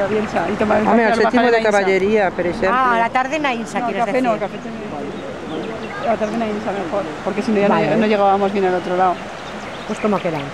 la Bielsa. I tomar Home, el sèptimo de caballeria, per exemple. Ah, a la tarde en Ainsa, No, quieres café decir. no, café a la tarde en Ainsa mejor, porque si no ya vale. no llegábamos bien al otro lado. Pues como queráis.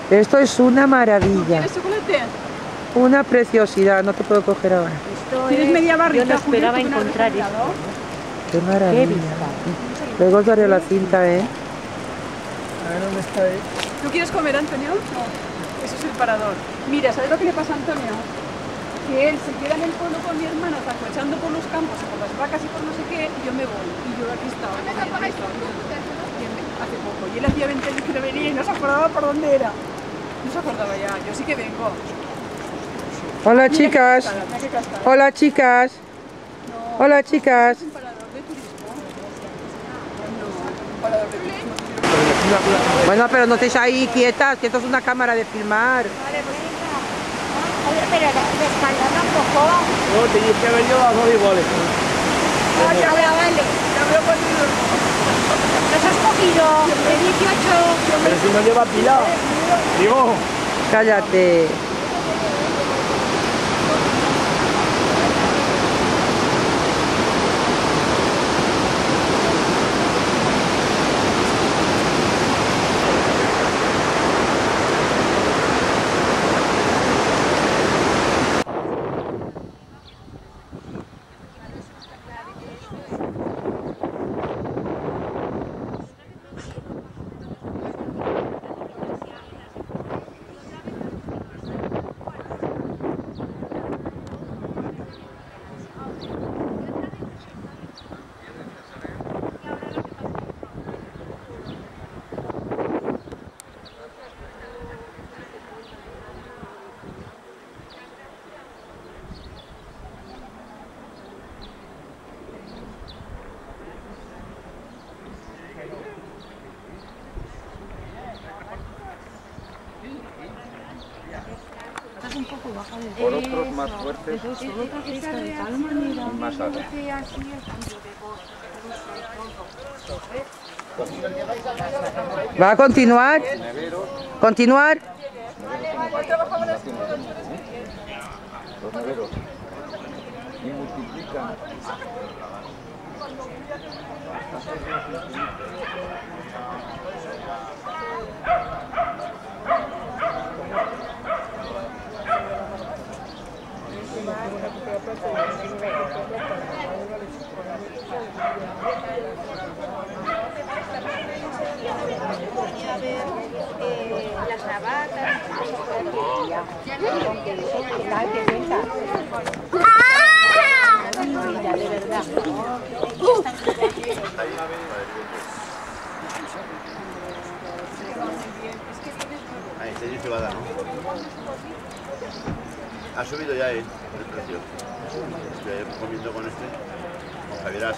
Esto es una maravilla. ¿Quieres chocolate? Una preciosidad, no te puedo coger ahora. ¿Quieres media barrita? Yo no esperaba encontrar esto. Qué maravilla. Luego os daré la cinta, ¿eh? A ver dónde está ahí. ¿Tú quieres comer, Antonio? No. Eso es el parador. Mira, ¿sabes lo que le pasa a Antonio? Que él se queda en el pueblo con mi hermana, zacuechando por los campos, por las vacas y por no sé qué, y yo me voy. Y yo aquí estaba. Hace poco. Y él hacía 20 años que no venía y no se acordaba por dónde era. No se acordaba ya. Yo sí que vengo. Hola, chicas. Hola, chicas. No. Hola, chicas. ¿Es un parador de turismo? No, un parador de turismo. Bueno, pero no estéis ahí quietas, que esto es una cámara de filmar. Vale, venga. Oye, pero descaldada un poco. No, tenéis que haber llevado las dos iguales. Ah, ya vale. Ya me lo he podido. Nos has cogido de 18. Pero si no lleva pila. Digo. Cállate. Por otros más fuertes y más altos. ¿Va a continuar? ¿Continuar? Los neveros. Y multiplican. Las navajas. Mira, de verdad. Ahí, este es cebada, ¿no? Ha subido ya el precio. Estoy comiendo con este, con Javier As.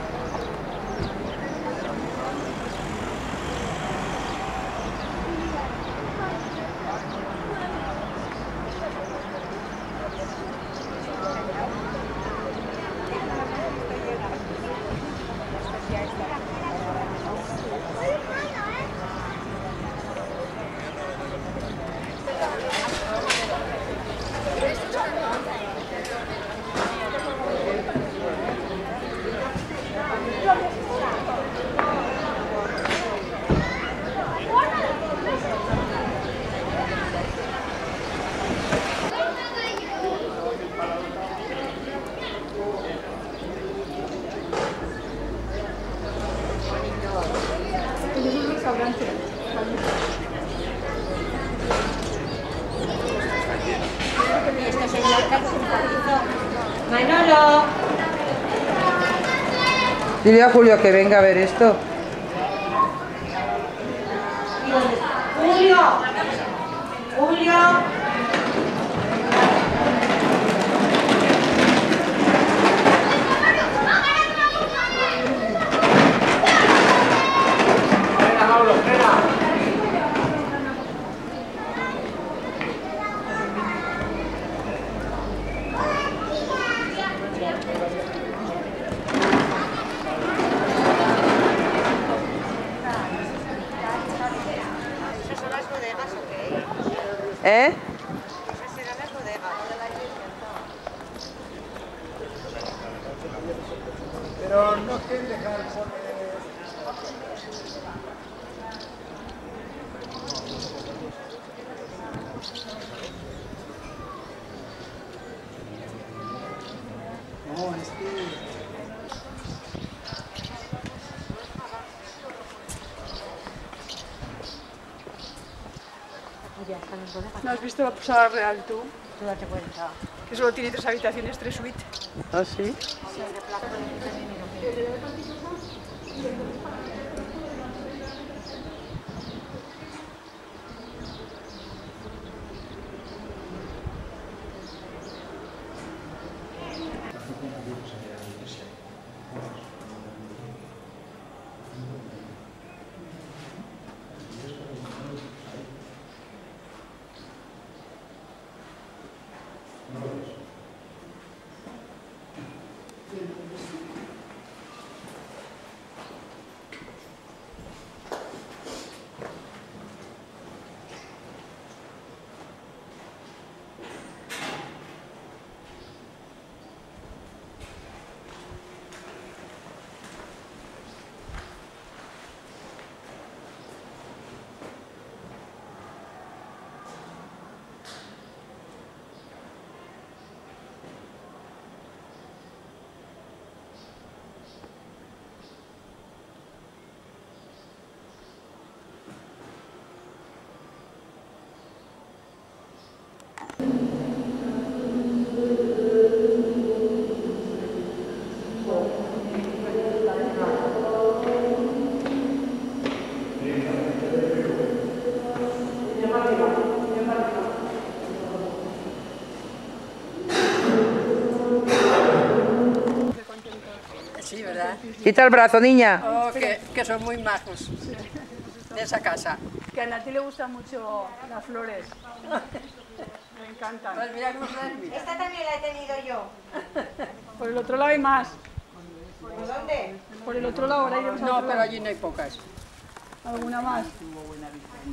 Manolo. Dile a Julio que venga a ver esto. Julio. Julio. ¿Eh? Pero no quieren dejar poner... No, es que... ¿No has visto la Posada Real tú? Tú date cuenta. Que solo tiene 3 habitaciones, 3 suites. ¿Ah, sí? Sí, ¿verdad? Quita el brazo, niña. Oh, que son muy majos de esa casa. Que a Nati le gustan mucho las flores. Me encantan. Pues mira cómo están. Esta también la he tenido yo. Por el otro lado hay más. ¿Por dónde? Por el otro lado, ahora iremos al No, otro pero lado. allí no hay pocas. ¿Alguna más?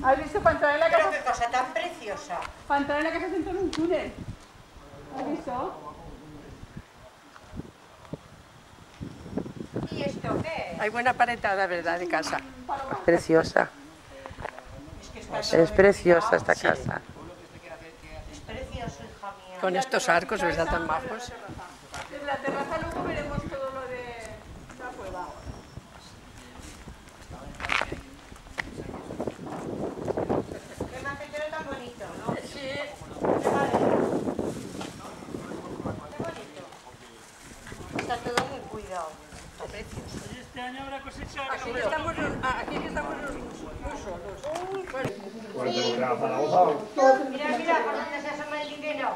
¿Has visto para entrar en la Pero casa? qué cosa tan preciosa. Para entrar en la casa se entra en un túnel. ¿Has visto? ¿Y esto qué? Hay buena paretada, ¿verdad? De casa. Preciosa. Es que está Es preciosa esta casa. Es precioso, hija mía. Con estos arcos, ¿verdad? Tan majos. Desde la terraza luego veremos todo lo de la cueva. Qué macetero tan bonito, ¿no? Sí. Qué bonito. Está todo muy cuidado. Está precioso. Aquí que estamos muy solos. Mira, mira, por dónde se asoma el dinero.